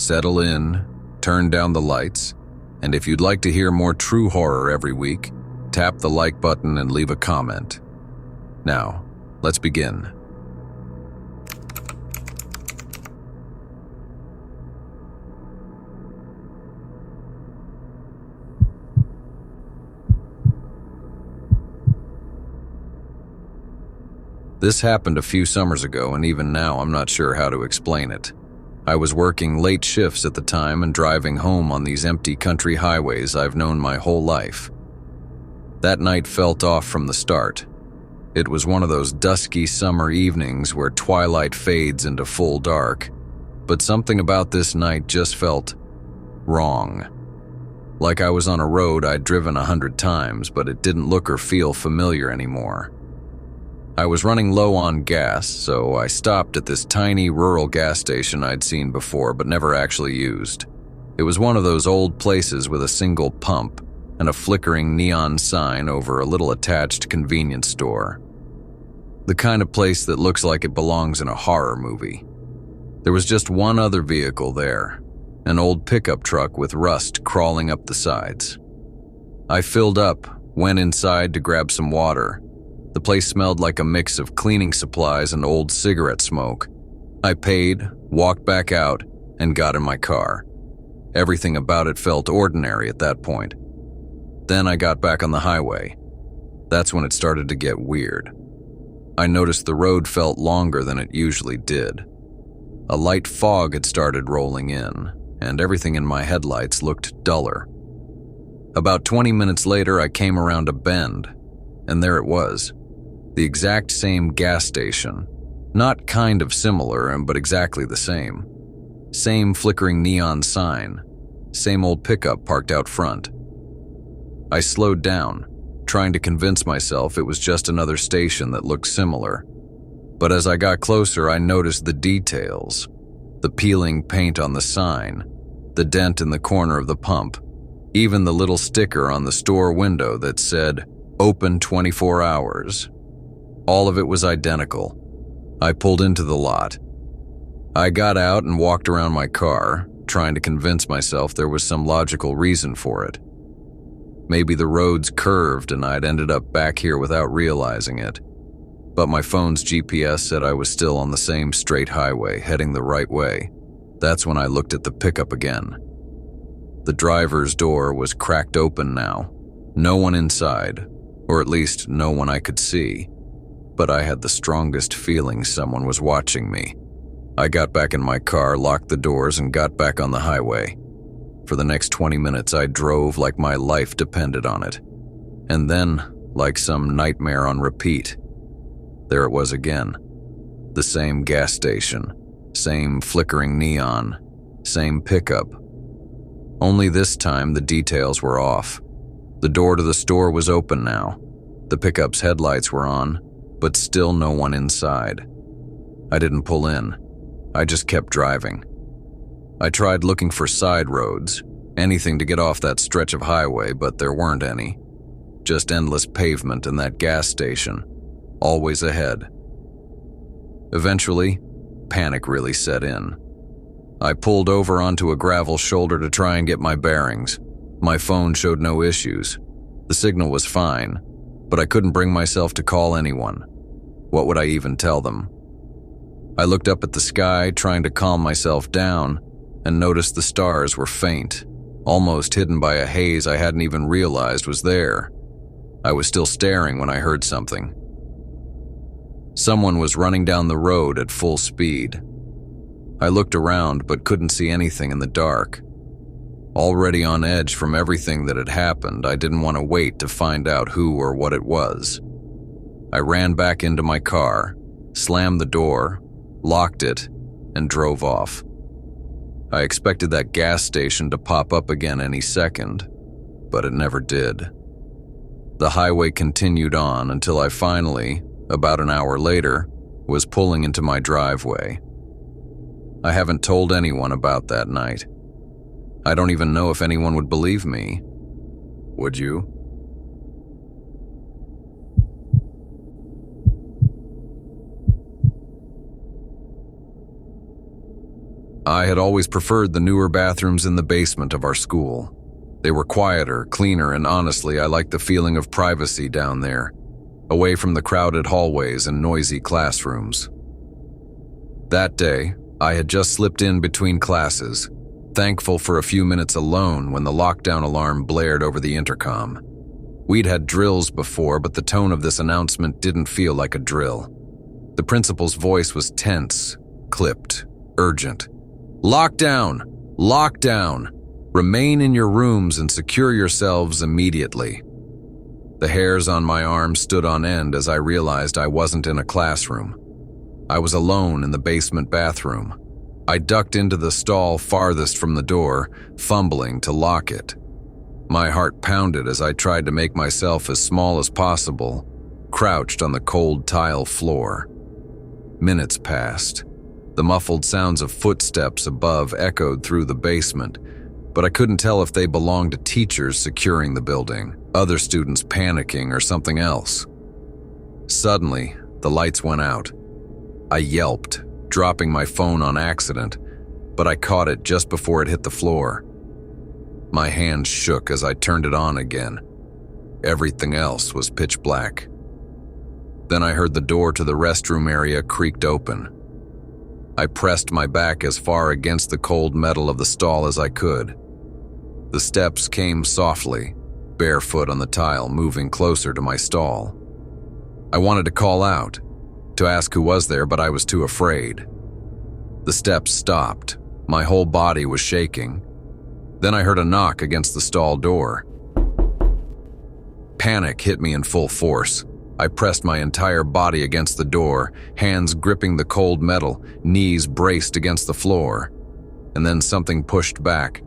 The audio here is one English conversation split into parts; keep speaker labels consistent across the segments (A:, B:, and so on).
A: settle in, turn down the lights, and if you'd like to hear more true horror every week, tap the like button and leave a comment. Now, let's begin. This happened a few summers ago, and even now I'm not sure how to explain it. I was working late shifts at the time and driving home on these empty country highways I've known my whole life. That night felt off from the start. It was one of those dusky summer evenings where twilight fades into full dark, but something about this night just felt wrong. Like I was on a road I'd driven 100 times, but it didn't look or feel familiar anymore. I was running low on gas, so I stopped at this tiny rural gas station I'd seen before but never actually used. It was one of those old places with a single pump and a flickering neon sign over a little attached convenience store. The kind of place that looks like it belongs in a horror movie. There was just one other vehicle there, an old pickup truck with rust crawling up the sides. I filled up, went inside to grab some water. The place smelled like a mix of cleaning supplies and old cigarette smoke. I paid, walked back out, and got in my car. Everything about it felt ordinary at that point. Then I got back on the highway. That's when it started to get weird. I noticed the road felt longer than it usually did. A light fog had started rolling in, and everything in my headlights looked duller. About 20 minutes later, I came around a bend, and there it was. The exact same gas station. Not kind of similar, but exactly the same. Same flickering neon sign. Same old pickup parked out front. I slowed down, trying to convince myself it was just another station that looked similar. But as I got closer, I noticed the details. The peeling paint on the sign, the dent in the corner of the pump, even the little sticker on the store window that said, "Open 24 hours." All of it was identical. I pulled into the lot. I got out and walked around my car, trying to convince myself there was some logical reason for it. Maybe the roads curved and I'd ended up back here without realizing it. But my phone's GPS said I was still on the same straight highway, heading the right way. That's when I looked at the pickup again. The driver's door was cracked open now. No one inside, or at least no one I could see. But I had the strongest feeling someone was watching me. I got back in my car, locked the doors, and got back on the highway. For the next 20 minutes, I drove like my life depended on it. And then, like some nightmare on repeat, there it was again. The same gas station, same flickering neon, same pickup. Only this time, the details were off. The door to the store was open now. The pickup's headlights were on, but still no one inside. I didn't pull in. I just kept driving. I tried looking for side roads, anything to get off that stretch of highway, but there weren't any. Just endless pavement and that gas station, always ahead. Eventually, panic really set in. I pulled over onto a gravel shoulder to try and get my bearings. My phone showed no issues. The signal was fine, but I couldn't bring myself to call anyone. What would I even tell them? I looked up at the sky, trying to calm myself down, and noticed the stars were faint, almost hidden by a haze I hadn't even realized was there. I was still staring when I heard something. Someone was running down the road at full speed. I looked around but couldn't see anything in the dark. Already on edge from everything that had happened, I didn't want to wait to find out who or what it was. I ran back into my car, slammed the door, locked it, and drove off. I expected that gas station to pop up again any second, but it never did. The highway continued on until I finally, about an hour later, was pulling into my driveway. I haven't told anyone about that night. I don't even know if anyone would believe me. Would you? I had always preferred the newer bathrooms in the basement of our school. They were quieter, cleaner, and honestly, I liked the feeling of privacy down there, away from the crowded hallways and noisy classrooms. That day, I had just slipped in between classes, thankful for a few minutes alone when the lockdown alarm blared over the intercom. We'd had drills before, but the tone of this announcement didn't feel like a drill. The principal's voice was tense, clipped, urgent. Lockdown! Lockdown! Remain in your rooms and secure yourselves immediately. The hairs on my arm stood on end as I realized I wasn't in a classroom. I was alone in the basement bathroom. I ducked into the stall farthest from the door, fumbling to lock it. My heart pounded as I tried to make myself as small as possible, crouched on the cold tile floor. Minutes passed. The muffled sounds of footsteps above echoed through the basement, but I couldn't tell if they belonged to teachers securing the building, other students panicking, or something else. Suddenly, the lights went out. I yelped, dropping my phone on accident, but I caught it just before it hit the floor. My hands shook as I turned it on again. Everything else was pitch black. Then I heard the door to the restroom area creaked open. I pressed my back as far against the cold metal of the stall as I could. The steps came softly, barefoot on the tile, moving closer to my stall. I wanted to call out, to ask who was there, but I was too afraid. The steps stopped. My whole body was shaking. Then I heard a knock against the stall door. Panic hit me in full force. I pressed my entire body against the door, hands gripping the cold metal, knees braced against the floor. And then something pushed back.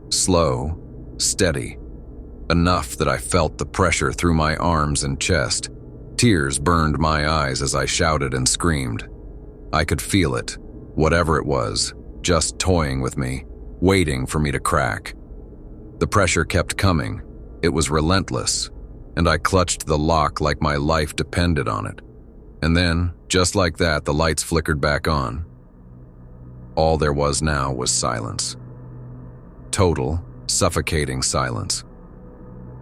A: Slow, steady. Enough that I felt the pressure through my arms and chest. Tears burned my eyes as I shouted and screamed. I could feel it, whatever it was, just toying with me, waiting for me to crack. The pressure kept coming. It was relentless, and I clutched the lock like my life depended on it. And then, just like that, the lights flickered back on. All there was now was silence. Total, suffocating silence.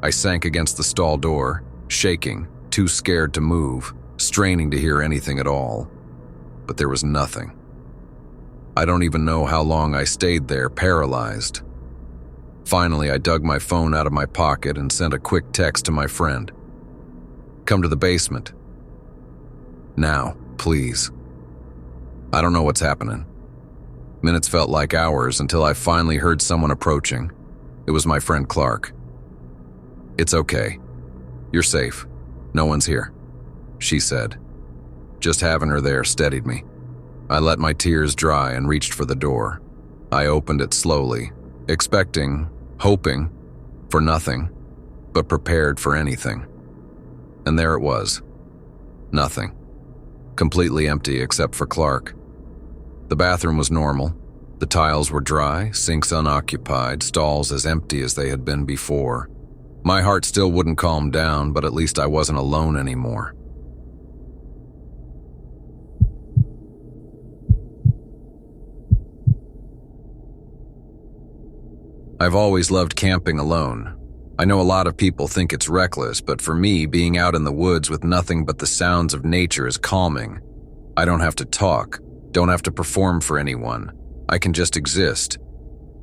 A: I sank against the stall door, shaking, too scared to move, straining to hear anything at all. But there was nothing. I don't even know how long I stayed there, paralyzed. Finally, I dug my phone out of my pocket and sent a quick text to my friend. Come to the basement. Now, please. I don't know what's happening. Minutes felt like hours until I finally heard someone approaching. It was my friend Clark. It's okay. You're safe. No one's here, she said. Just having her there steadied me. I let my tears dry and reached for the door. I opened it slowly, expecting, hoping, for nothing, but prepared for anything. And there it was. Nothing. Completely empty except for Clark. The bathroom was normal. The tiles were dry, sinks unoccupied, stalls as empty as they had been before. My heart still wouldn't calm down, but at least I wasn't alone anymore. I've always loved camping alone. I know a lot of people think it's reckless, but for me, being out in the woods with nothing but the sounds of nature is calming. I don't have to talk, don't have to perform for anyone. I can just exist.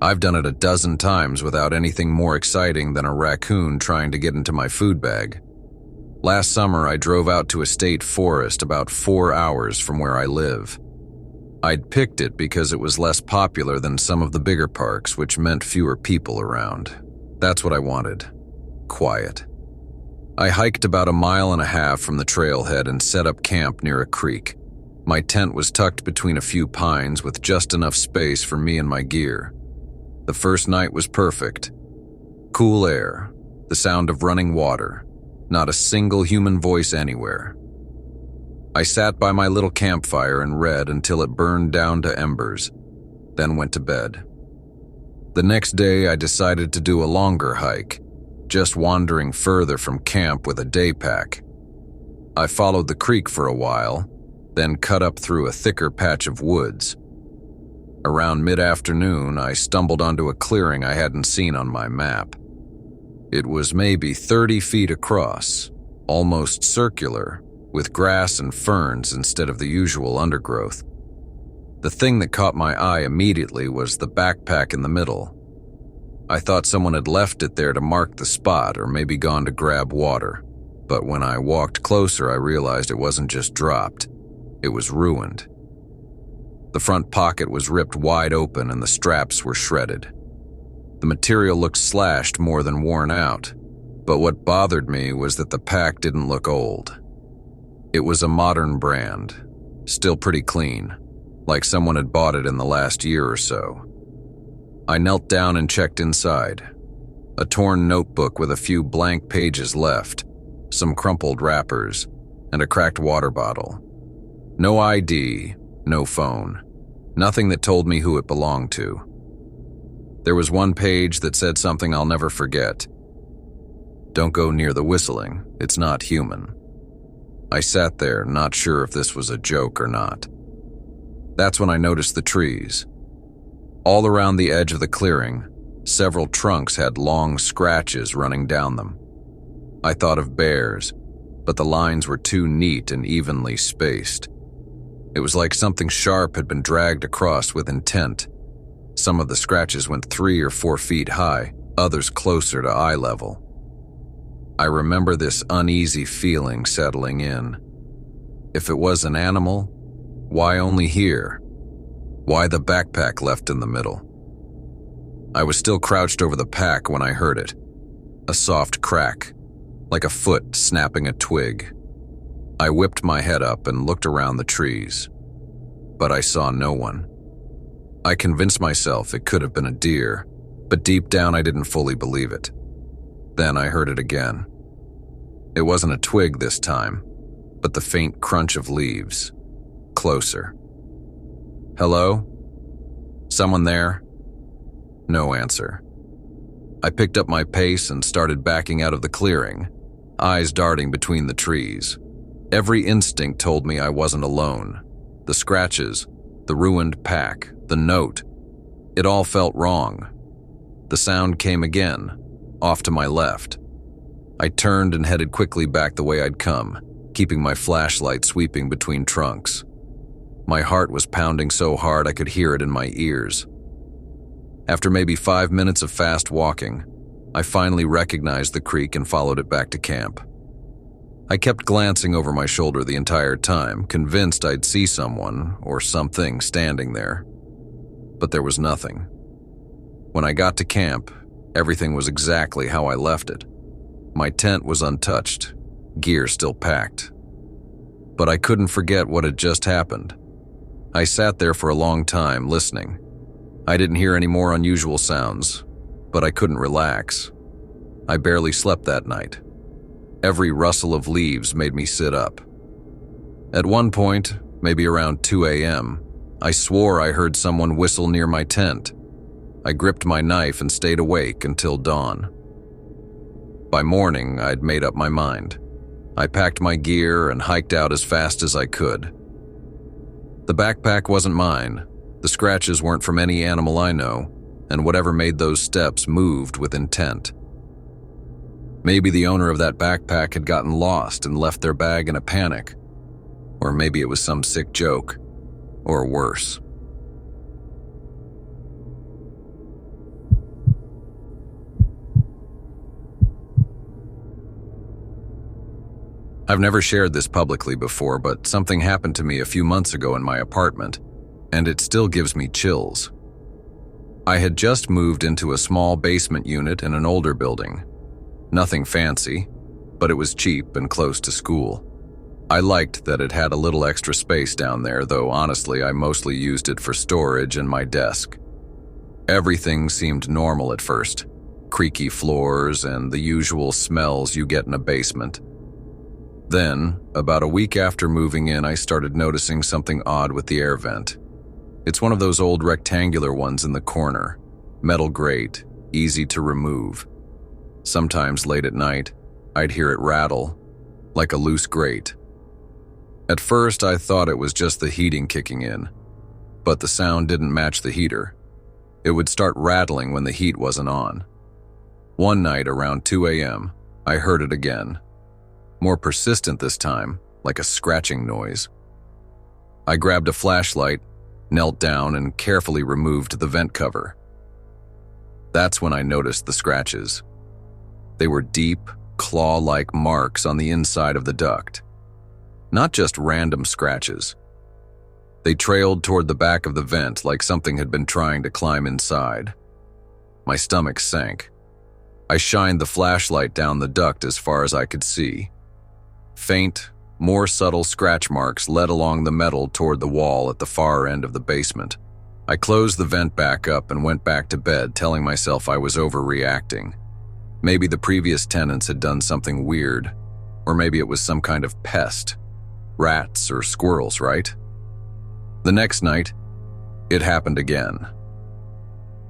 A: I've done it a dozen times without anything more exciting than a raccoon trying to get into my food bag. Last summer, I drove out to a state forest about 4 hours from where I live. I'd picked it because it was less popular than some of the bigger parks, which meant fewer people around. That's what I wanted. Quiet. I hiked about 1.5 miles from the trailhead and set up camp near a creek. My tent was tucked between a few pines with just enough space for me and my gear. The first night was perfect. Cool air, the sound of running water, not a single human voice anywhere. I sat by my little campfire and read until it burned down to embers, then went to bed. The next day, I decided to do a longer hike, just wandering further from camp with a day pack. I followed the creek for a while, then cut up through a thicker patch of woods. Around mid-afternoon, I stumbled onto a clearing I hadn't seen on my map. It was maybe 30 feet across, almost circular, with grass and ferns instead of the usual undergrowth. The thing that caught my eye immediately was the backpack in the middle. I thought someone had left it there to mark the spot or maybe gone to grab water, but when I walked closer I realized it wasn't just dropped, it was ruined. The front pocket was ripped wide open and the straps were shredded. The material looked slashed more than worn out, but what bothered me was that the pack didn't look old. It was a modern brand, still pretty clean, like someone had bought it in the last year or so. I knelt down and checked inside. A torn notebook with a few blank pages left, some crumpled wrappers, and a cracked water bottle. No ID, no phone, nothing that told me who it belonged to. There was one page that said something I'll never forget. "Don't go near the whistling, it's not human." I sat there, not sure if this was a joke or not. That's when I noticed the trees. All around the edge of the clearing, several trunks had long scratches running down them. I thought of bears, but the lines were too neat and evenly spaced. It was like something sharp had been dragged across with intent. Some of the scratches went 3 or 4 feet high, others closer to eye level. I remember this uneasy feeling settling in. If it was an animal, why only here? Why the backpack left in the middle? I was still crouched over the pack when I heard it. A soft crack, like a foot snapping a twig. I whipped my head up and looked around the trees, but I saw no one. I convinced myself it could have been a deer, but deep down I didn't fully believe it. Then I heard it again. It wasn't a twig this time, but the faint crunch of leaves. Closer. "Hello? Someone there?" No answer. I picked up my pace and started backing out of the clearing, eyes darting between the trees. Every instinct told me I wasn't alone. The scratches, the ruined pack, the note. It all felt wrong. The sound came again, off to my left. I turned and headed quickly back the way I'd come, keeping my flashlight sweeping between trunks. My heart was pounding so hard I could hear it in my ears. After maybe 5 minutes of fast walking, I finally recognized the creek and followed it back to camp. I kept glancing over my shoulder the entire time, convinced I'd see someone or something standing there. But there was nothing. When I got to camp, everything was exactly how I left it. My tent was untouched, gear still packed. But I couldn't forget what had just happened. I sat there for a long time, listening. I didn't hear any more unusual sounds, but I couldn't relax. I barely slept that night. Every rustle of leaves made me sit up. At one point, maybe around 2 a.m., I swore I heard someone whistle near my tent. I gripped my knife and stayed awake until dawn. By morning, I'd made up my mind. I packed my gear and hiked out as fast as I could. The backpack wasn't mine, the scratches weren't from any animal I know, and whatever made those steps moved with intent. Maybe the owner of that backpack had gotten lost and left their bag in a panic. Or maybe it was some sick joke. Or worse. I've never shared this publicly before, but something happened to me a few months ago in my apartment, and it still gives me chills. I had just moved into a small basement unit in an older building. Nothing fancy, but it was cheap and close to school. I liked that it had a little extra space down there, though honestly I mostly used it for storage and my desk. Everything seemed normal at first. Creaky floors and the usual smells you get in a basement. Then, about a week after moving in, I started noticing something odd with the air vent. It's one of those old rectangular ones in the corner. Metal grate, easy to remove. Sometimes late at night, I'd hear it rattle, like a loose grate. At first, I thought it was just the heating kicking in. but the sound didn't match the heater. It would start rattling when the heat wasn't on. One night around 2 a.m., I heard it again. More persistent this time, like a scratching noise. I grabbed a flashlight, knelt down, and carefully removed the vent cover. That's when I noticed the scratches. They were deep, claw-like marks on the inside of the duct. Not just random scratches. They trailed toward the back of the vent like something had been trying to climb inside. My stomach sank. I shined the flashlight down the duct as far as I could see. Faint, more subtle scratch marks led along the metal toward the wall at the far end of the basement. I closed the vent back up and went back to bed, telling myself I was overreacting. Maybe the previous tenants had done something weird, or maybe it was some kind of pest. Rats or squirrels, right? The next night, it happened again.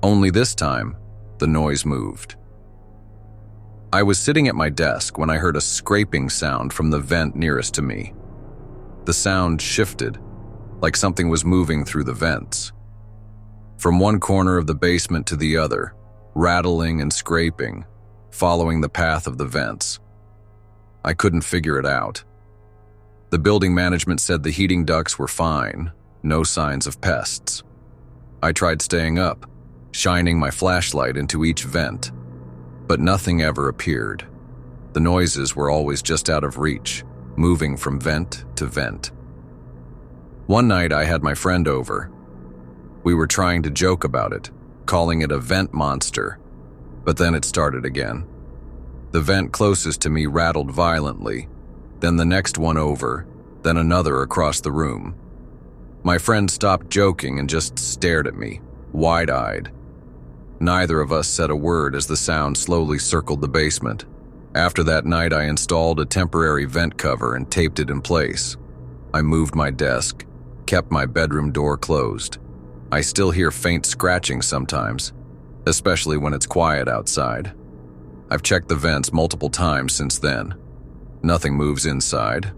A: Only this time, the noise moved. I was sitting at my desk when I heard a scraping sound from the vent nearest to me. The sound shifted, like something was moving through the vents. From one corner of the basement to the other, rattling and scraping, following the path of the vents. I couldn't figure it out. The building management said the heating ducts were fine, no signs of pests. I tried staying up, shining my flashlight into each vent, but nothing ever appeared. The noises were always just out of reach, moving from vent to vent. One night I had my friend over. We were trying to joke about it, calling it a vent monster, but then it started again. The vent closest to me rattled violently, then the next one over, then another across the room. My friend stopped joking and just stared at me, wide-eyed. Neither of us said a word as the sound slowly circled the basement. After that night, I installed a temporary vent cover and taped it in place. I moved my desk, kept my bedroom door closed. I still hear faint scratching sometimes, especially when it's quiet outside. I've checked the vents multiple times since then. Nothing moves inside.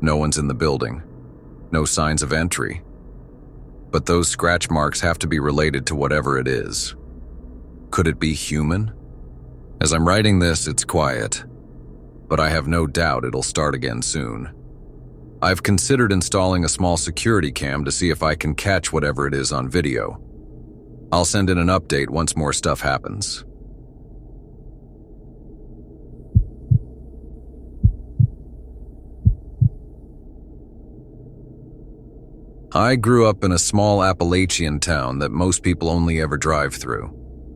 A: No one's in the building. No signs of entry. But those scratch marks have to be related to whatever it is. Could it be human? As I'm writing this, it's quiet, but I have no doubt it'll start again soon. I've considered installing a small security cam to see if I can catch whatever it is on video. I'll send in an update once more stuff happens. I grew up in a small Appalachian town that most people only ever drive through.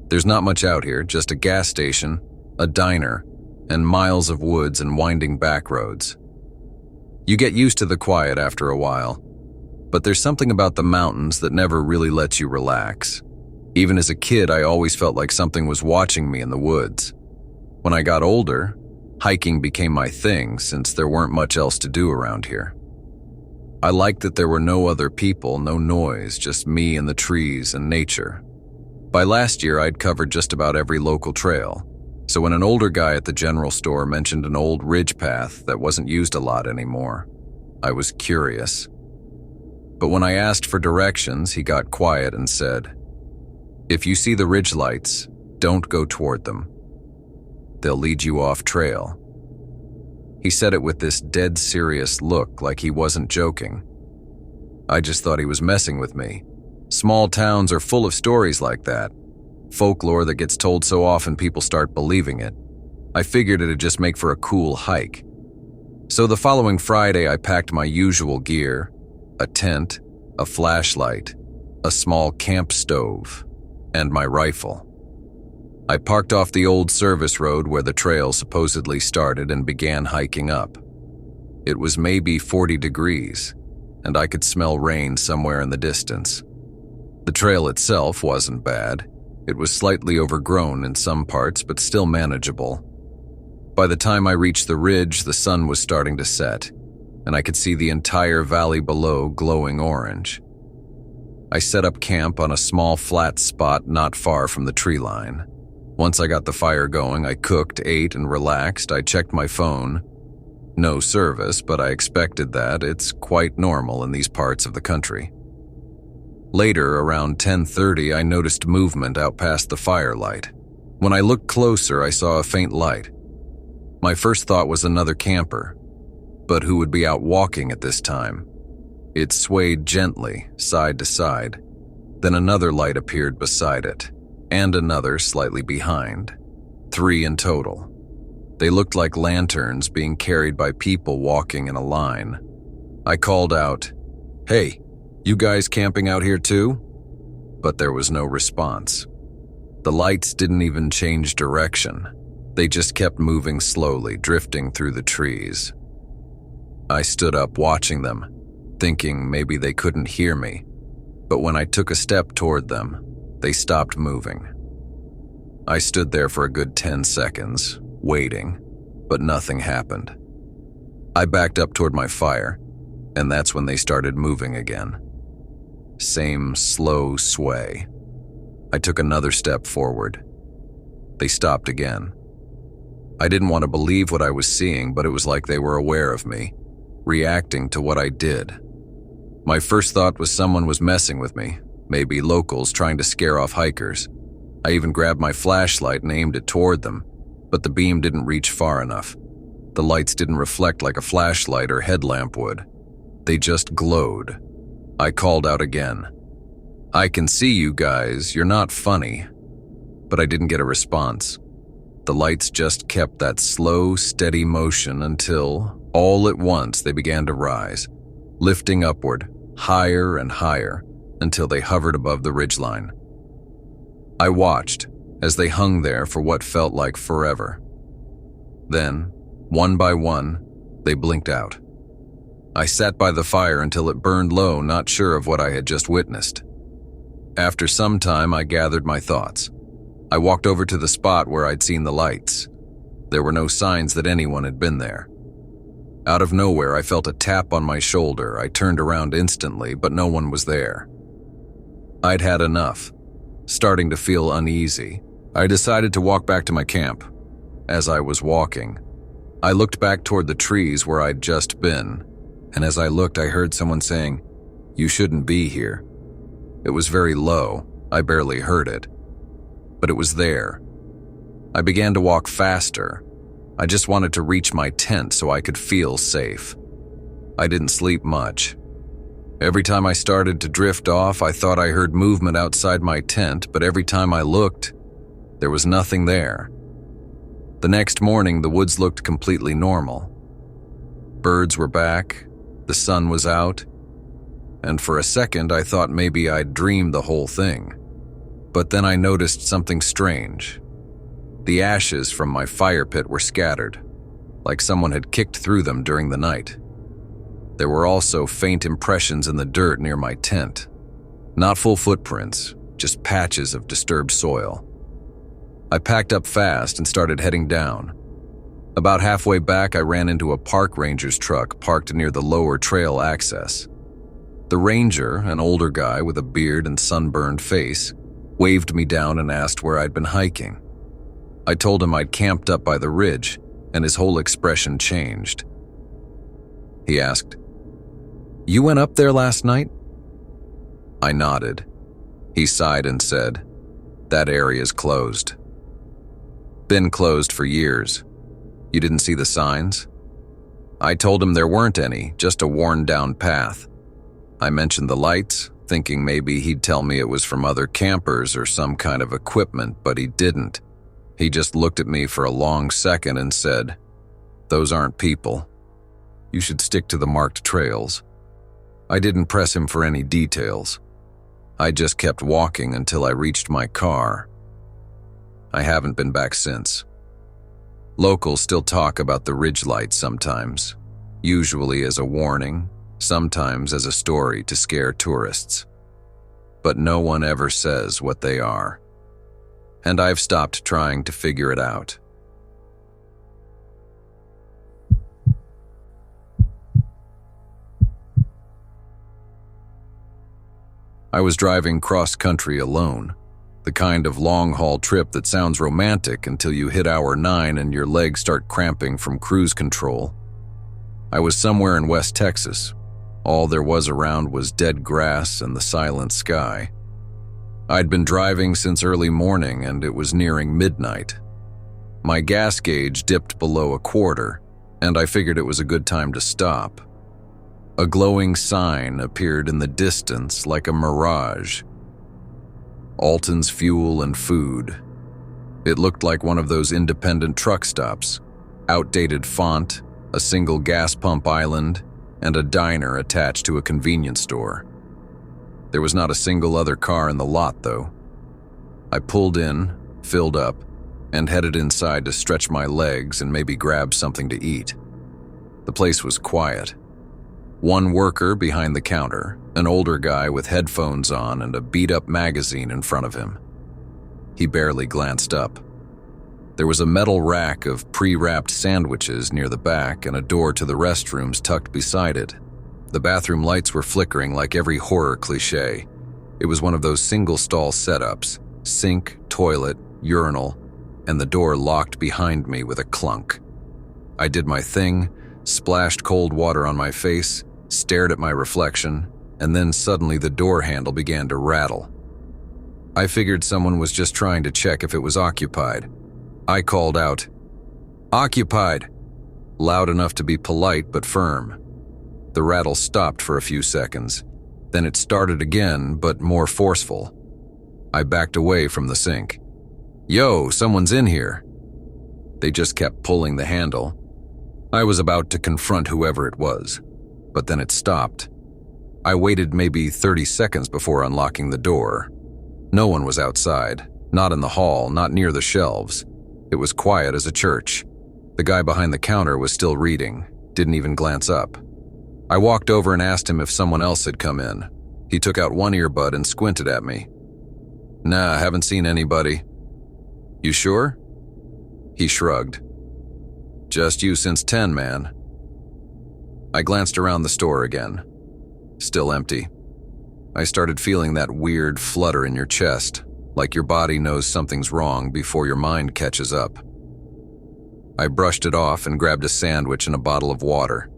A: There's not much out here, just a gas station, a diner, and miles of woods and winding back roads. You get used to the quiet after a while, but there's something about the mountains that never really lets you relax. Even as a kid, I always felt like something was watching me in the woods. When I got older, hiking became my thing since there weren't much else to do around here. I liked that there were no other people, no noise, just me and the trees and nature. By last year, I'd covered just about every local trail, so when an older guy at the general store mentioned an old ridge path that wasn't used a lot anymore, I was curious. But when I asked for directions, he got quiet and said, "If you see the ridge lights, don't go toward them. They'll lead you off trail." He said it with this dead serious look, like he wasn't joking. I just thought he was messing with me. Small towns are full of stories like that. Folklore that gets told so often people start believing it. I figured it'd just make for a cool hike. So the following Friday, I packed my usual gear, a tent, a flashlight, a small camp stove, and my rifle. I parked off the old service road where the trail supposedly started and began hiking up. It was maybe 40 degrees, and I could smell rain somewhere in the distance. The trail itself wasn't bad. It was slightly overgrown in some parts, but still manageable. By the time I reached the ridge, the sun was starting to set, and I could see the entire valley below glowing orange. I set up camp on a small flat spot not far from the tree line. Once I got the fire going, I cooked, ate, and relaxed. I checked my phone. No service, but I expected that. It's quite normal in these parts of the country. Later, around 10:30, I noticed movement out past the firelight. When I looked closer, I saw a faint light. My first thought was another camper, but who would be out walking at this time? It swayed gently, side to side. Then another light appeared beside it, and another slightly behind. 3 in total. They looked like lanterns being carried by people walking in a line. I called out, "Hey, you guys camping out here too?" But there was no response. The lights didn't even change direction. They just kept moving slowly, drifting through the trees. I stood up watching them, thinking maybe they couldn't hear me. But when I took a step toward them, they stopped moving. I stood there for a good 10 seconds, waiting, but nothing happened. I backed up toward my fire, and that's when they started moving again. Same slow sway. I took another step forward. They stopped again. I didn't want to believe what I was seeing, but it was like they were aware of me, reacting to what I did. My first thought was someone was messing with me, maybe locals trying to scare off hikers. I even grabbed my flashlight and aimed it toward them, but the beam didn't reach far enough. The lights didn't reflect like a flashlight or headlamp would. They just glowed. I called out again. "I can see you guys, you're not funny." But I didn't get a response. The lights just kept that slow, steady motion until, all at once, they began to rise, lifting upward, higher and higher, until they hovered above the ridgeline. I watched as they hung there for what felt like forever. Then, one by one, they blinked out. I sat by the fire until it burned low, not sure of what I had just witnessed. After some time, I gathered my thoughts. I walked over to the spot where I'd seen the lights. There were no signs that anyone had been there. Out of nowhere, I felt a tap on my shoulder. I turned around instantly, but no one was there. I'd had enough. Starting to feel uneasy, I decided to walk back to my camp. As I was walking, I looked back toward the trees where I'd just been, and as I looked, I heard someone saying, "You shouldn't be here." It was very low. I barely heard it, but it was there. I began to walk faster. I just wanted to reach my tent so I could feel safe. I didn't sleep much. Every time I started to drift off, I thought I heard movement outside my tent, but every time I looked, there was nothing there. The next morning, the woods looked completely normal. Birds were back, the sun was out, and for a second I thought maybe I'd dreamed the whole thing. But then I noticed something strange. The ashes from my fire pit were scattered, like someone had kicked through them during the night. There were also faint impressions in the dirt near my tent. Not full footprints, just patches of disturbed soil. I packed up fast and started heading down. About halfway back, I ran into a park ranger's truck parked near the lower trail access. The ranger, an older guy with a beard and sunburned face, waved me down and asked where I'd been hiking. I told him I'd camped up by the ridge, and his whole expression changed. He asked, "You went up there last night?" I nodded. He sighed and said, "That area's closed." "Been closed for years. You didn't see the signs?" I told him there weren't any, just a worn-down path. I mentioned the lights, thinking maybe he'd tell me it was from other campers or some kind of equipment, but he didn't. He just looked at me for a long second and said, "Those aren't people. You should stick to the marked trails." I didn't press him for any details. I just kept walking until I reached my car. I haven't been back since. Locals still talk about the ridge lights sometimes, usually as a warning, sometimes as a story to scare tourists. But no one ever says what they are. And I've stopped trying to figure it out. I was driving cross-country alone, the kind of long-haul trip that sounds romantic until you hit hour 9 and your legs start cramping from cruise control. I was somewhere in West Texas, All there was around was dead grass and the silent sky. I'd been driving since early morning and it was nearing midnight. My gas gauge dipped below a quarter, and I figured it was a good time to stop. A glowing sign appeared in the distance like a mirage. Alton's Fuel and Food. It looked like one of those independent truck stops. Outdated font, a single gas pump island, and a diner attached to a convenience store. There was not a single other car in the lot, though. I pulled in, filled up, and headed inside to stretch my legs and maybe grab something to eat. The place was quiet. One worker behind the counter, an older guy with headphones on and a beat-up magazine in front of him. He barely glanced up. There was a metal rack of pre-wrapped sandwiches near the back and a door to the restrooms tucked beside it. The bathroom lights were flickering like every horror cliché. It was one of those single-stall setups, sink, toilet, urinal, and the door locked behind me with a clunk. I did my thing, splashed cold water on my face, stared at my reflection, and then suddenly the door handle began to rattle. I figured someone was just trying to check if it was occupied. I called out, "Occupied!" loud enough to be polite but firm. The rattle stopped for a few seconds. Then it started again, but more forceful. I backed away from the sink. "Yo, someone's in here." They just kept pulling the handle. I was about to confront whoever it was, but then it stopped. I waited maybe 30 seconds before unlocking the door. No one was outside, not in the hall, not near the shelves. It was quiet as a church. The guy behind the counter was still reading, didn't even glance up. I walked over and asked him if someone else had come in. He took out one earbud and squinted at me. "Nah, haven't seen anybody." "You sure?" He shrugged. "Just you since 10, man." I glanced around the store again. Still empty. I started feeling that weird flutter in your chest, like your body knows something's wrong before your mind catches up. I brushed it off and grabbed a sandwich and a bottle of water.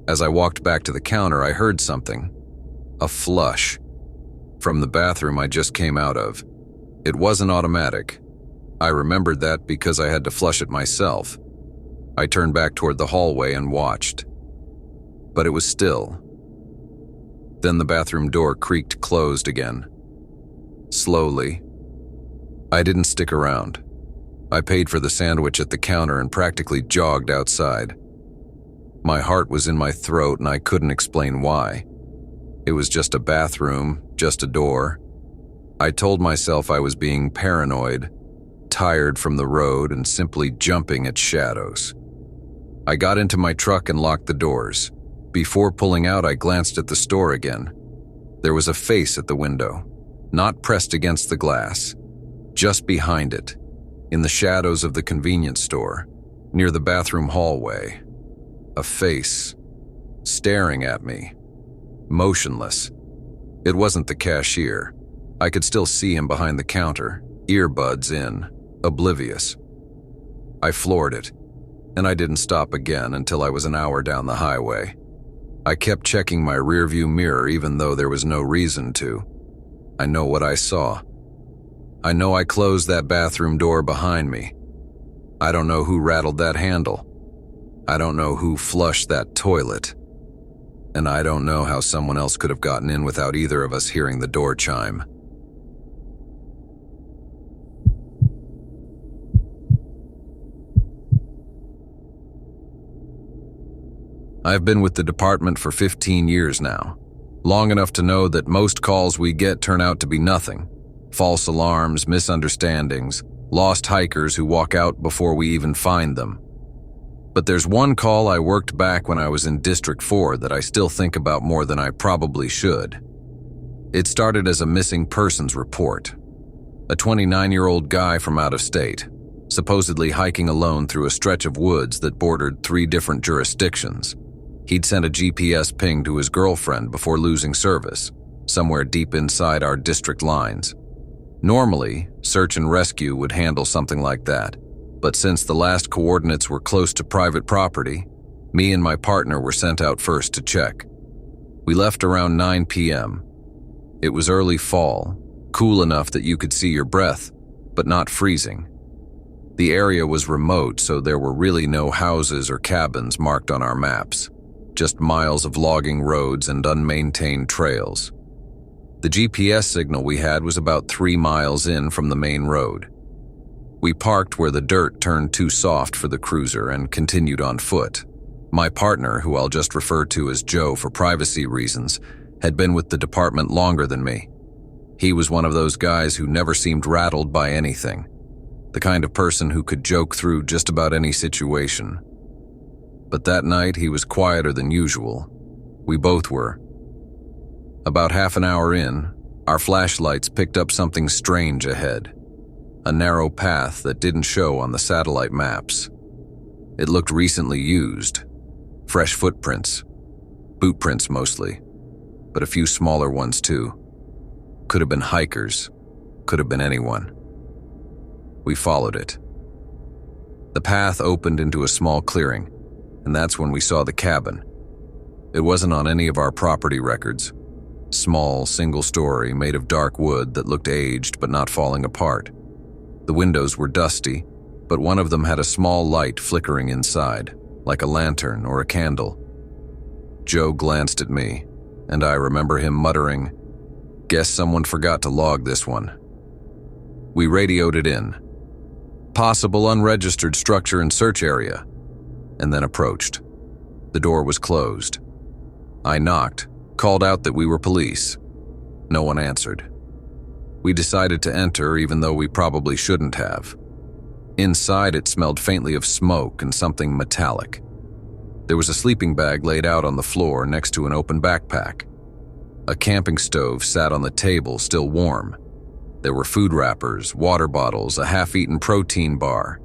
A: As I walked back to the counter, I heard something. A flush. From the bathroom I just came out of. It wasn't automatic. I remembered that because I had to flush it myself. I turned back toward the hallway and watched. But it was still. Then the bathroom door creaked closed again. Slowly. I didn't stick around. I paid for the sandwich at the counter and practically jogged outside. My heart was in my throat and I couldn't explain why. It was just a bathroom, just a door. I told myself I was being paranoid, tired from the road and simply jumping at shadows. I got into my truck and locked the doors. Before pulling out, I glanced at the store again. There was a face at the window, not pressed against the glass, just behind it, in the shadows of the convenience store, near the bathroom hallway. A face, staring at me, motionless. It wasn't the cashier. I could still see him behind the counter, earbuds in, oblivious. I floored it, and I didn't stop again until I was an hour down the highway. I kept checking my rearview mirror even though there was no reason to. I know what I saw. I know I closed that bathroom door behind me. I don't know who rattled that handle. I don't know who flushed that toilet. And I don't know how someone else could have gotten in without either of us hearing the door chime. I've been with the department for 15 years now, long enough to know that most calls we get turn out to be nothing. False alarms, misunderstandings, lost hikers who walk out before we even find them. But there's one call I worked back when I was in District 4 that I still think about more than I probably should. It started as a missing persons report. A 29-year-old guy from out of state, supposedly hiking alone through a stretch of woods that bordered 3 different jurisdictions. He'd sent a GPS ping to his girlfriend before losing service, somewhere deep inside our district lines. Normally, search and rescue would handle something like that, but since the last coordinates were close to private property, me and my partner were sent out first to check. We left around 9 p.m. It was early fall, cool enough that you could see your breath, but not freezing. The area was remote, so there were really no houses or cabins marked on our maps, just miles of logging roads and unmaintained trails. The GPS signal we had was about 3 miles in from the main road. We parked where the dirt turned too soft for the cruiser and continued on foot. My partner, who I'll just refer to as Joe for privacy reasons, had been with the department longer than me. He was one of those guys who never seemed rattled by anything, the kind of person who could joke through just about any situation. But that night he was quieter than usual. We both were. About half an hour in, our flashlights picked up something strange ahead. A narrow path that didn't show on the satellite maps. It looked recently used. Fresh footprints. Boot prints mostly, but a few smaller ones too. Could have been hikers. Could have been anyone. We followed it. The path opened into a small clearing, and that's when we saw the cabin. It wasn't on any of our property records. Small, single-story, made of dark wood that looked aged but not falling apart. The windows were dusty, but one of them had a small light flickering inside, like a lantern or a candle. Joe glanced at me, and I remember him muttering, "Guess someone forgot to log this one." We radioed it in. "Possible unregistered structure in search area," and then approached. The door was closed. I knocked, called out that we were police. No one answered. We decided to enter even though we probably shouldn't have. Inside it smelled faintly of smoke and something metallic. There was a sleeping bag laid out on the floor next to an open backpack. A camping stove sat on the table, still warm. There were food wrappers, water bottles, a half-eaten protein bar.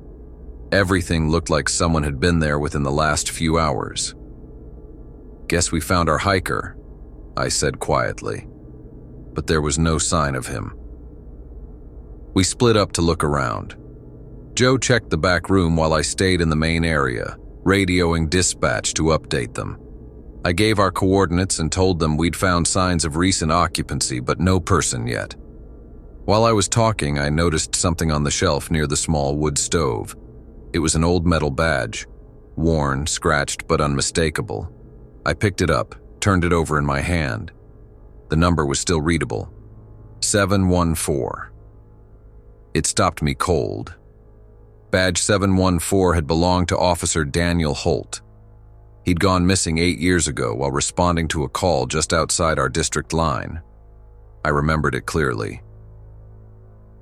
A: Everything looked like someone had been there within the last few hours. "Guess we found our hiker," I said quietly. But there was no sign of him. We split up to look around. Joe checked the back room while I stayed in the main area, radioing dispatch to update them. I gave our coordinates and told them we'd found signs of recent occupancy, but no person yet. While I was talking, I noticed something on the shelf near the small wood stove. It was an old metal badge, worn, scratched, but unmistakable. I picked it up, turned it over in my hand. The number was still readable. 714. It stopped me cold. Badge 714 had belonged to Officer Daniel Holt. He'd gone missing 8 years ago while responding to a call just outside our district line. I remembered it clearly.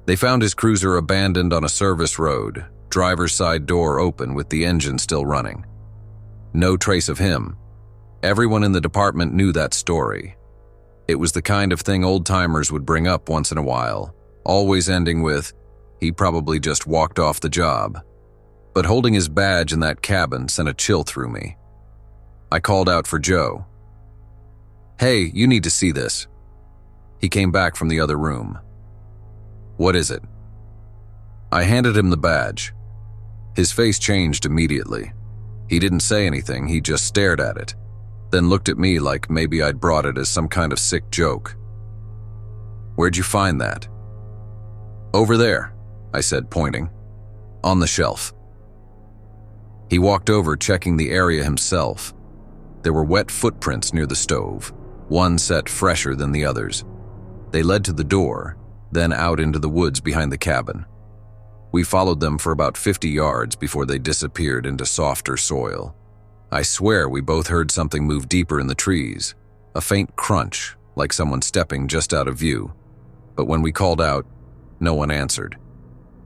A: They found his cruiser abandoned on a service road, driver's side door open with the engine still running. No trace of him. Everyone in the department knew that story. It was the kind of thing old-timers would bring up once in a while, always ending with, "He probably just walked off the job." But holding his badge in that cabin sent a chill through me. I called out for Joe. "Hey, you need to see this." He came back from the other room. "What is it?" I handed him the badge. His face changed immediately. He didn't say anything, he just stared at it, then looked at me like maybe I'd brought it as some kind of sick joke. "Where'd you find that?" "Over there," I said, pointing. "On the shelf." He walked over, checking the area himself. There were wet footprints near the stove, one set fresher than the others. They led to the door, then out into the woods behind the cabin. We followed them for about 50 yards before they disappeared into softer soil. I swear we both heard something move deeper in the trees, a faint crunch, like someone stepping just out of view. But when we called out, no one answered.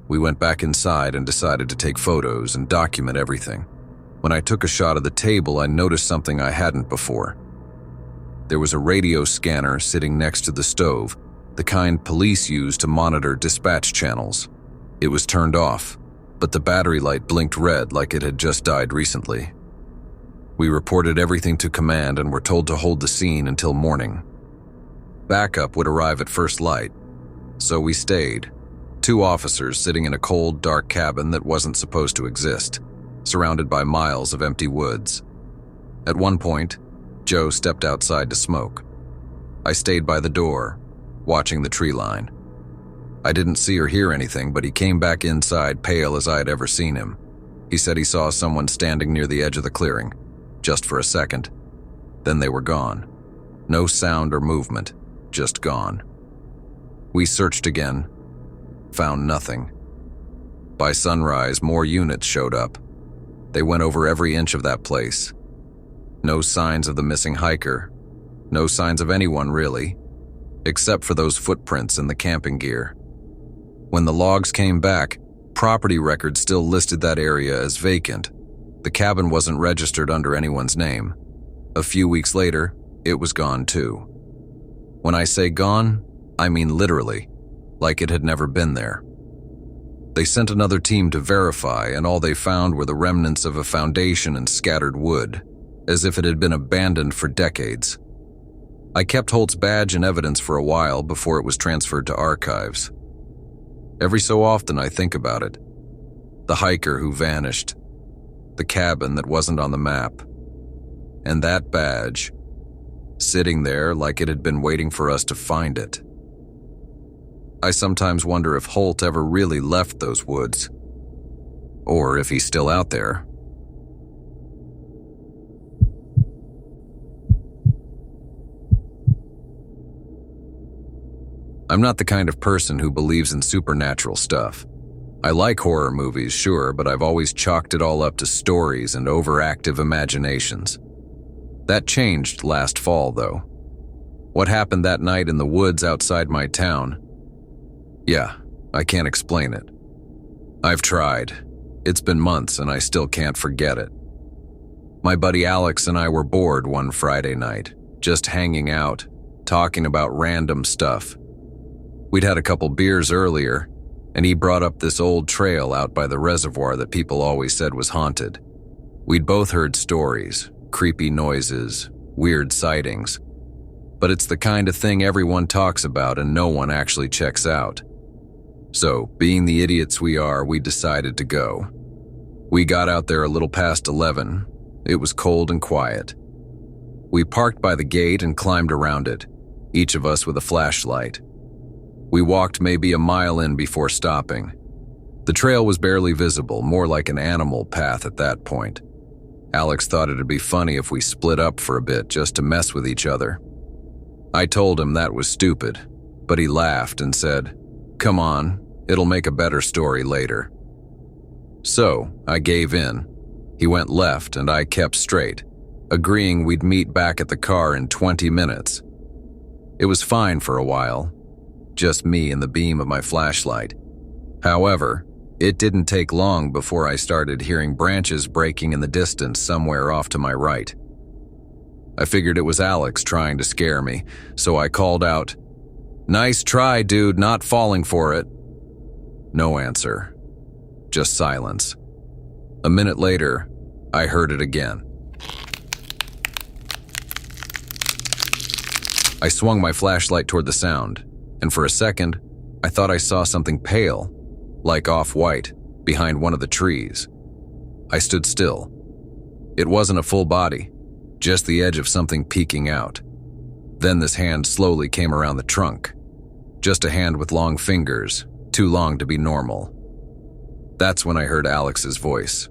A: We went back inside and decided to take photos and document everything. When I took a shot of the table, I noticed something I hadn't before. There was a radio scanner sitting next to the stove, the kind police use to monitor dispatch channels. It was turned off, but the battery light blinked red like it had just died recently. We reported everything to command and were told to hold the scene until morning. Backup would arrive at first light, so we stayed. 2 officers sitting in a cold, dark cabin that wasn't supposed to exist, surrounded by miles of empty woods. At one point, Joe stepped outside to smoke. I stayed by the door, watching the tree line. I didn't see or hear anything, but he came back inside pale as I had ever seen him. He said he saw someone standing near the edge of the clearing, just for a second. Then they were gone. No sound or movement, just gone. We searched again, found nothing. By sunrise, more units showed up. They went over every inch of that place. No signs of the missing hiker. No signs of anyone, really, except for those footprints in the camping gear. When the logs came back, property records still listed that area as vacant. The cabin wasn't registered under anyone's name. A few weeks later, it was gone too. When I say gone, I mean literally, like it had never been there. They sent another team to verify, and all they found were the remnants of a foundation and scattered wood, as if it had been abandoned for decades. I kept Holt's badge and evidence for a while before it was transferred to archives. Every so often I think about it. The hiker who vanished, the cabin that wasn't on the map, and that badge, sitting there like it had been waiting for us to find it. I sometimes wonder if Holt ever really left those woods, or if he's still out there. I'm not the kind of person who believes in supernatural stuff. I like horror movies, sure, but I've always chalked it all up to stories and overactive imaginations. That changed last fall, though. What happened that night in the woods outside my town? Yeah, I can't explain it. I've tried. It's been months and I still can't forget it. My buddy Alex and I were bored one Friday night, just hanging out, talking about random stuff. We'd had a couple beers earlier, and he brought up this old trail out by the reservoir that people always said was haunted. We'd both heard stories, creepy noises, weird sightings, but it's the kind of thing everyone talks about and no one actually checks out. So, being the idiots we are, we decided to go. We got out there a little past 11. It was cold and quiet. We parked by the gate and climbed around it, each of us with a flashlight. We walked maybe a mile in before stopping. The trail was barely visible, more like an animal path at that point. Alex thought it'd be funny if we split up for a bit just to mess with each other. I told him that was stupid, but he laughed and said, "Come on, it'll make a better story later." So, I gave in. He went left and I kept straight, agreeing we'd meet back at the car in 20 minutes. It was fine for a while. Just me and the beam of my flashlight. However, it didn't take long before I started hearing branches breaking in the distance somewhere off to my right. I figured it was Alex trying to scare me, so I called out, "Nice try, dude, not falling for it." No answer. Just silence. A minute later, I heard it again. I swung my flashlight toward the sound, and for a second, I thought I saw something pale, like off-white, behind one of the trees. I stood still. It wasn't a full body, just the edge of something peeking out. Then this hand slowly came around the trunk. Just a hand with long fingers, too long to be normal. That's when I heard Alex's voice,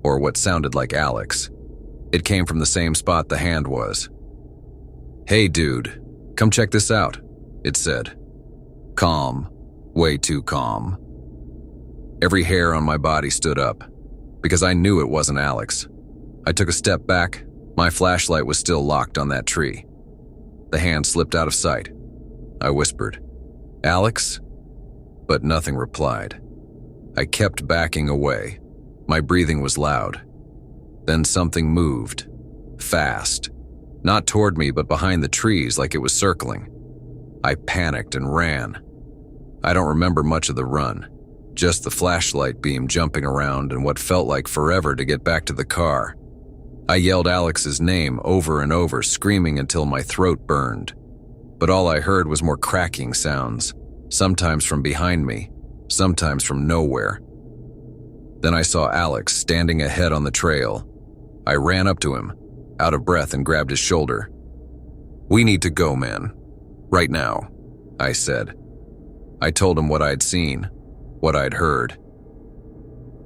A: or what sounded like Alex. It came from the same spot the hand was. "Hey dude, come check this out," it said. Calm, way too calm. Every hair on my body stood up, because I knew it wasn't Alex. I took a step back. My flashlight was still locked on that tree. The hand slipped out of sight. I whispered, "Alex?" But nothing replied. I kept backing away. My breathing was loud. Then something moved, fast. Not toward me, but behind the trees like it was circling. I panicked and ran. I don't remember much of the run, just the flashlight beam jumping around and what felt like forever to get back to the car. I yelled Alex's name over and over, screaming until my throat burned. But all I heard was more cracking sounds, sometimes from behind me, sometimes from nowhere. Then I saw Alex standing ahead on the trail. I ran up to him, out of breath, and grabbed his shoulder. "We need to go, man. Right now," I said. I told him what I'd seen, what I'd heard.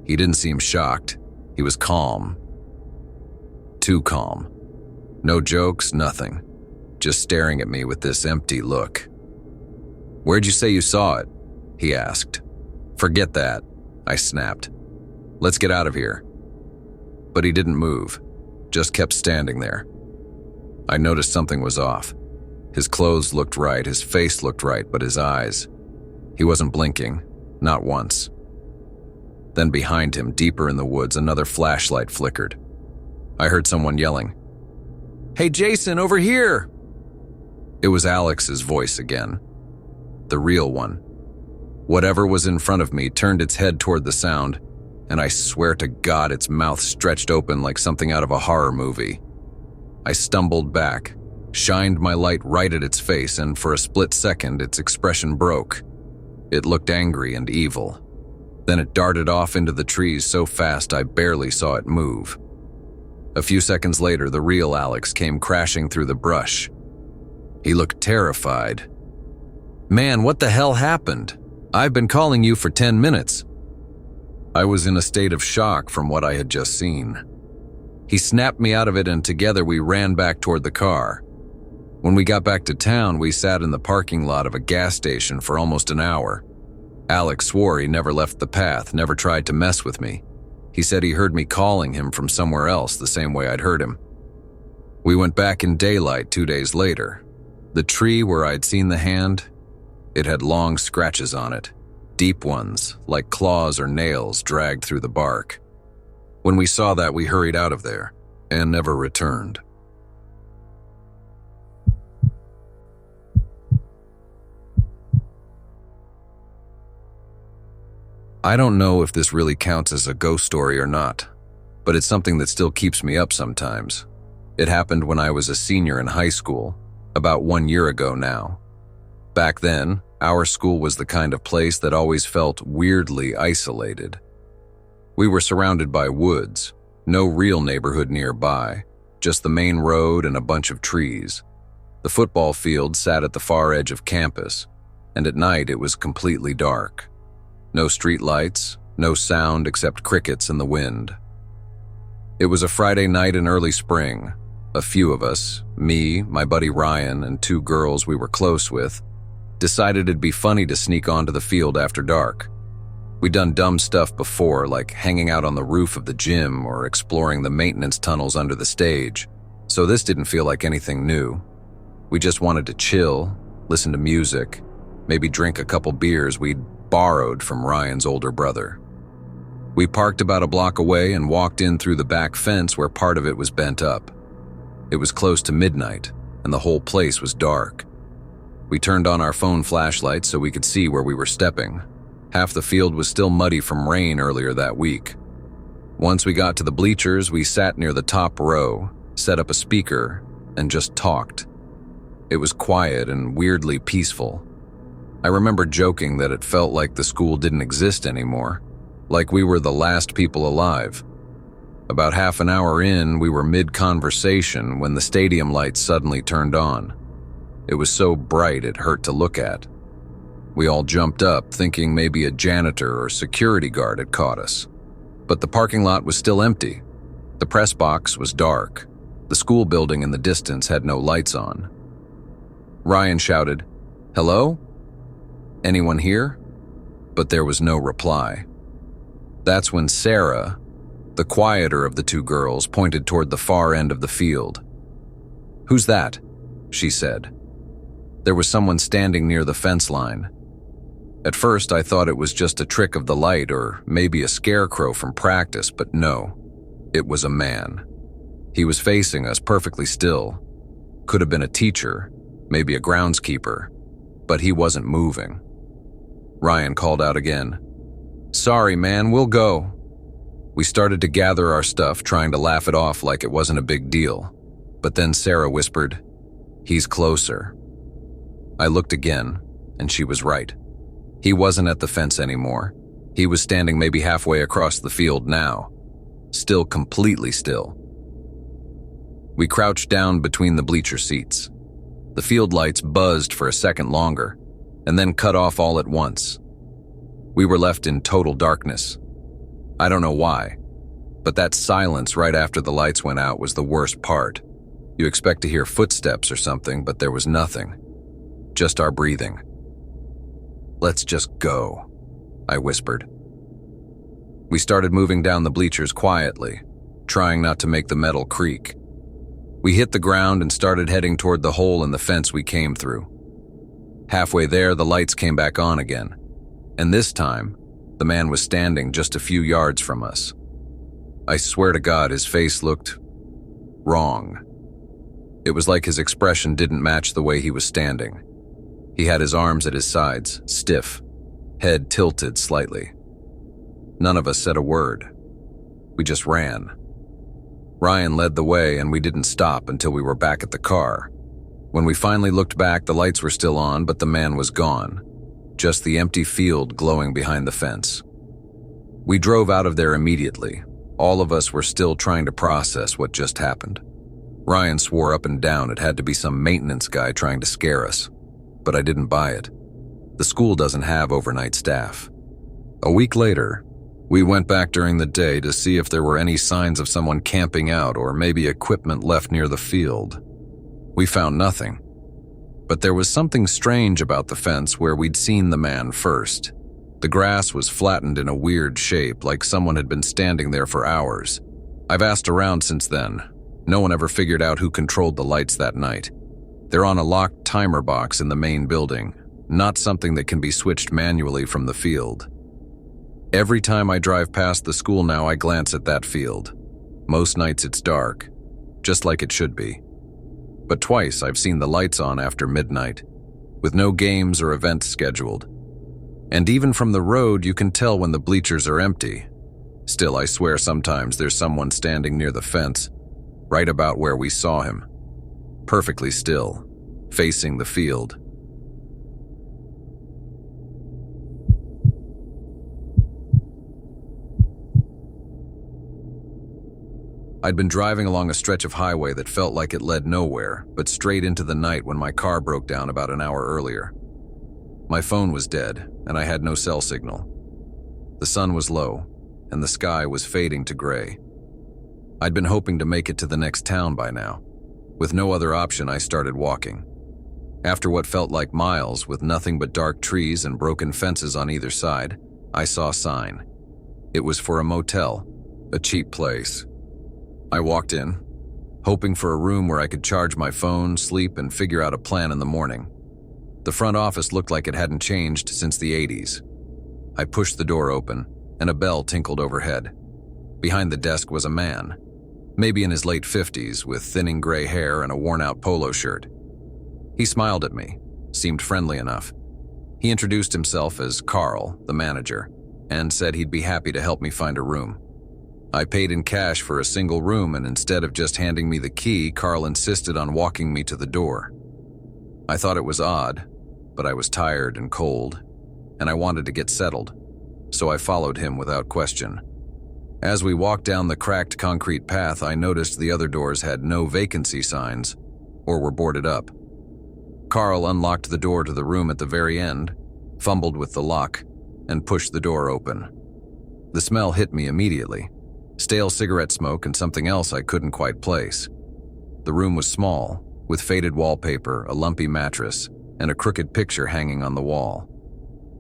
A: He didn't seem shocked. He was calm. Too calm. No jokes, nothing. Just staring at me with this empty look. "Where'd you say you saw it?" he asked. "Forget that," I snapped. "Let's get out of here." But he didn't move, just kept standing there. I noticed something was off. His clothes looked right, his face looked right, but his eyes... He wasn't blinking, not once. Then behind him, deeper in the woods, another flashlight flickered. I heard someone yelling, "Hey Jason, over here!" It was Alex's voice again. The real one. Whatever was in front of me turned its head toward the sound, and I swear to God its mouth stretched open like something out of a horror movie. I stumbled back, shined my light right at its face, and for a split second its expression broke. It looked angry and evil. Then it darted off into the trees so fast I barely saw it move. A few seconds later, the real Alex came crashing through the brush. He looked terrified. "Man, what the hell happened? I've been calling you for 10 minutes." I was in a state of shock from what I had just seen. He snapped me out of it, and together we ran back toward the car. When we got back to town, we sat in the parking lot of a gas station for almost an hour. Alex swore he never left the path, never tried to mess with me. He said he heard me calling him from somewhere else the same way I'd heard him. We went back in daylight 2 days later. The tree where I'd seen the hand, it had long scratches on it, deep ones, like claws or nails dragged through the bark. When we saw that, we hurried out of there and never returned. I don't know if this really counts as a ghost story or not, but it's something that still keeps me up sometimes. It happened when I was a senior in high school, about 1 year ago now. Back then, our school was the kind of place that always felt weirdly isolated. We were surrounded by woods, no real neighborhood nearby, just the main road and a bunch of trees. The football field sat at the far edge of campus, and at night it was completely dark. No street lights, no sound except crickets and the wind. It was a Friday night in early spring. A few of us, me, my buddy Ryan, and 2 girls we were close with, decided it'd be funny to sneak onto the field after dark. We'd done dumb stuff before, like hanging out on the roof of the gym or exploring the maintenance tunnels under the stage, so this didn't feel like anything new. We just wanted to chill, listen to music, maybe drink a couple beers we'd borrowed from Ryan's older brother. We parked about a block away and walked in through the back fence where part of it was bent up. It was close to midnight, and the whole place was dark. We turned on our phone flashlights so we could see where we were stepping. Half the field was still muddy from rain earlier that week. Once we got to the bleachers, we sat near the top row, set up a speaker, and just talked. It was quiet and weirdly peaceful. I remember joking that it felt like the school didn't exist anymore, like we were the last people alive. About half an hour in, we were mid-conversation when the stadium lights suddenly turned on. It was so bright it hurt to look at. We all jumped up, thinking maybe a janitor or security guard had caught us. But the parking lot was still empty. The press box was dark. The school building in the distance had no lights on. Ryan shouted, "Hello? Anyone here?" But there was no reply. That's when Sarah, the quieter of the 2 girls, pointed toward the far end of the field. "Who's that?" she said. There was someone standing near the fence line. At first, I thought it was just a trick of the light or maybe a scarecrow from practice, but no, it was a man. He was facing us perfectly still. Could have been a teacher, maybe a groundskeeper, but he wasn't moving. Ryan called out again, "Sorry, man, we'll go." We started to gather our stuff, trying to laugh it off like it wasn't a big deal. But then Sarah whispered, "He's closer." I looked again, and she was right. He wasn't at the fence anymore. He was standing maybe halfway across the field now, still completely still. We crouched down between the bleacher seats. The field lights buzzed for a second longer, and then cut off all at once. We were left in total darkness. I don't know why, but that silence right after the lights went out was the worst part. You expect to hear footsteps or something, but there was nothing. Just our breathing. "Let's just go," I whispered. We started moving down the bleachers quietly, trying not to make the metal creak. We hit the ground and started heading toward the hole in the fence we came through. Halfway there, the lights came back on again, and this time, the man was standing just a few yards from us. I swear to God, his face looked wrong. It was like his expression didn't match the way he was standing. He had his arms at his sides, stiff, head tilted slightly. None of us said a word. We just ran. Ryan led the way, and we didn't stop until we were back at the car. When we finally looked back, the lights were still on, but the man was gone. Just the empty field glowing behind the fence. We drove out of there immediately. All of us were still trying to process what just happened. Ryan swore up and down it had to be some maintenance guy trying to scare us, but I didn't buy it. The school doesn't have overnight staff. A week later, we went back during the day to see if there were any signs of someone camping out or maybe equipment left near the field. We found nothing, but there was something strange about the fence where we'd seen the man first. The grass was flattened in a weird shape, like someone had been standing there for hours. I've asked around since then. No one ever figured out who controlled the lights that night. They're on a locked timer box in the main building, not something that can be switched manually from the field. Every time I drive past the school now, I glance at that field. Most nights it's dark, just like it should be. But twice I've seen the lights on after midnight, with no games or events scheduled. And even from the road, you can tell when the bleachers are empty. Still, I swear sometimes there's someone standing near the fence, right about where we saw him. Perfectly still, facing the field. I'd been driving along a stretch of highway that felt like it led nowhere, but straight into the night when my car broke down about an hour earlier. My phone was dead, and I had no cell signal. The sun was low, and the sky was fading to gray. I'd been hoping to make it to the next town by now. With no other option, I started walking. After what felt like miles, with nothing but dark trees and broken fences on either side, I saw a sign. It was for a motel, a cheap place. I walked in, hoping for a room where I could charge my phone, sleep, and figure out a plan in the morning. The front office looked like it hadn't changed since the 80s. I pushed the door open, and a bell tinkled overhead. Behind the desk was a man, maybe in his late 50s, with thinning gray hair and a worn-out polo shirt. He smiled at me, seemed friendly enough. He introduced himself as Carl, the manager, and said he'd be happy to help me find a room. I paid in cash for a single room, and instead of just handing me the key, Carl insisted on walking me to the door. I thought it was odd, but I was tired and cold, and I wanted to get settled, so I followed him without question. As we walked down the cracked concrete path, I noticed the other doors had no vacancy signs or were boarded up. Carl unlocked the door to the room at the very end, fumbled with the lock, and pushed the door open. The smell hit me immediately. Stale cigarette smoke and something else I couldn't quite place. The room was small, with faded wallpaper, a lumpy mattress, and a crooked picture hanging on the wall.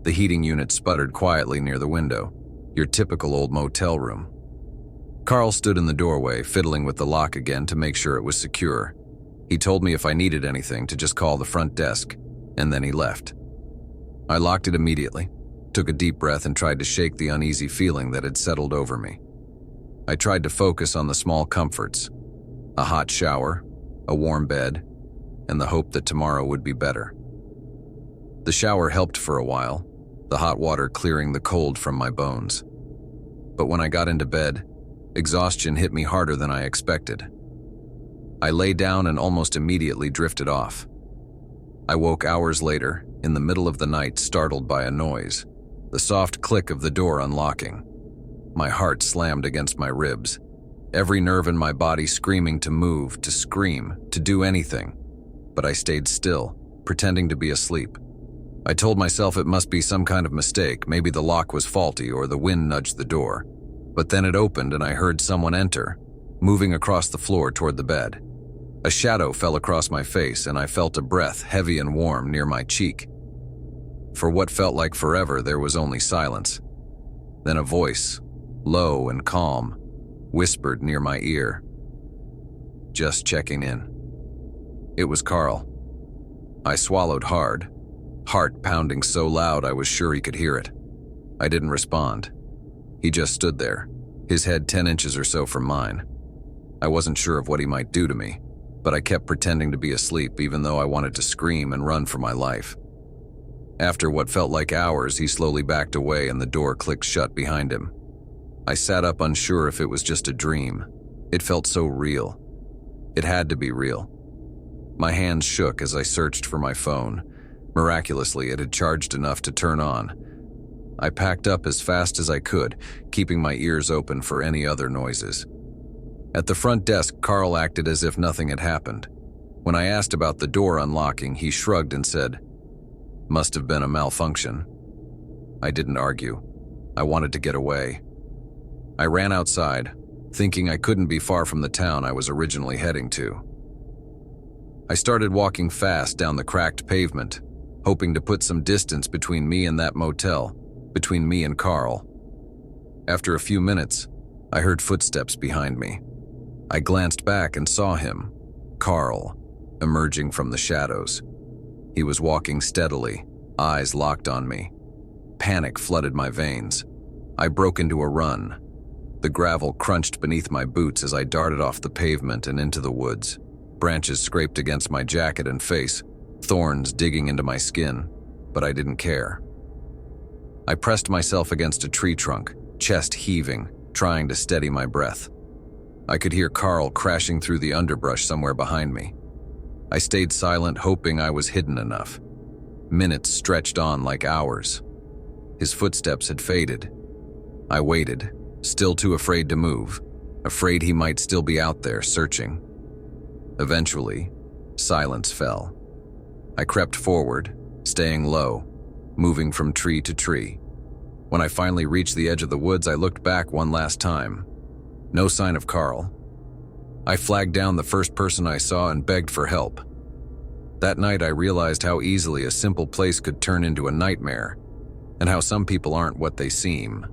A: The heating unit sputtered quietly near the window, your typical old motel room. Carl stood in the doorway, fiddling with the lock again to make sure it was secure. He told me if I needed anything to just call the front desk, and then he left. I locked it immediately, took a deep breath, and tried to shake the uneasy feeling that had settled over me. I tried to focus on the small comforts, a hot shower, a warm bed, and the hope that tomorrow would be better. The shower helped for a while, the hot water clearing the cold from my bones. But when I got into bed, exhaustion hit me harder than I expected. I lay down and almost immediately drifted off. I woke hours later, in the middle of the night, startled by a noise, the soft click of the door unlocking. My heart slammed against my ribs. every nerve in my body screaming to move, to scream, to do anything. But I stayed still, pretending to be asleep. I told myself it must be some kind of mistake, maybe the lock was faulty or the wind nudged the door. But then it opened and I heard someone enter, moving across the floor toward the bed. A shadow fell across my face and I felt a breath, heavy and warm, near my cheek. For what felt like forever, there was only silence. Then a voice, low and calm, whispered near my ear. "Just checking in." It was Carl. I swallowed hard, heart pounding so loud I was sure he could hear it. I didn't respond. He just stood there, his head 10 inches or so from mine. I wasn't sure of what he might do to me, but I kept pretending to be asleep even though I wanted to scream and run for my life. After what felt like hours, he slowly backed away and the door clicked shut behind him. I sat up unsure if it was just a dream. It felt so real. It had to be real. My hands shook as I searched for my phone. Miraculously, it had charged enough to turn on. I packed up as fast as I could, keeping my ears open for any other noises. At the front desk, Carl acted as if nothing had happened. When I asked about the door unlocking, he shrugged and said, "Must have been a malfunction." I didn't argue. I wanted to get away. I ran outside, thinking I couldn't be far from the town I was originally heading to. I started walking fast down the cracked pavement, hoping to put some distance between me and that motel, between me and Carl. After a few minutes, I heard footsteps behind me. I glanced back and saw him, Carl, emerging from the shadows. He was walking steadily, eyes locked on me. Panic flooded my veins. I broke into a run. The gravel crunched beneath my boots as I darted off the pavement and into the woods. Branches scraped against my jacket and face, thorns digging into my skin, but I didn't care. I pressed myself against a tree trunk, chest heaving, trying to steady my breath. I could hear Carl crashing through the underbrush somewhere behind me. I stayed silent, hoping I was hidden enough. Minutes stretched on like hours. His footsteps had faded. I waited, still too afraid to move, afraid he might still be out there searching. Eventually, silence fell. I crept forward, staying low, moving from tree to tree. When I finally reached the edge of the woods, I looked back one last time. No sign of Carl. I flagged down the first person I saw and begged for help. That night I realized how easily a simple place could turn into a nightmare, and how some people aren't what they seem.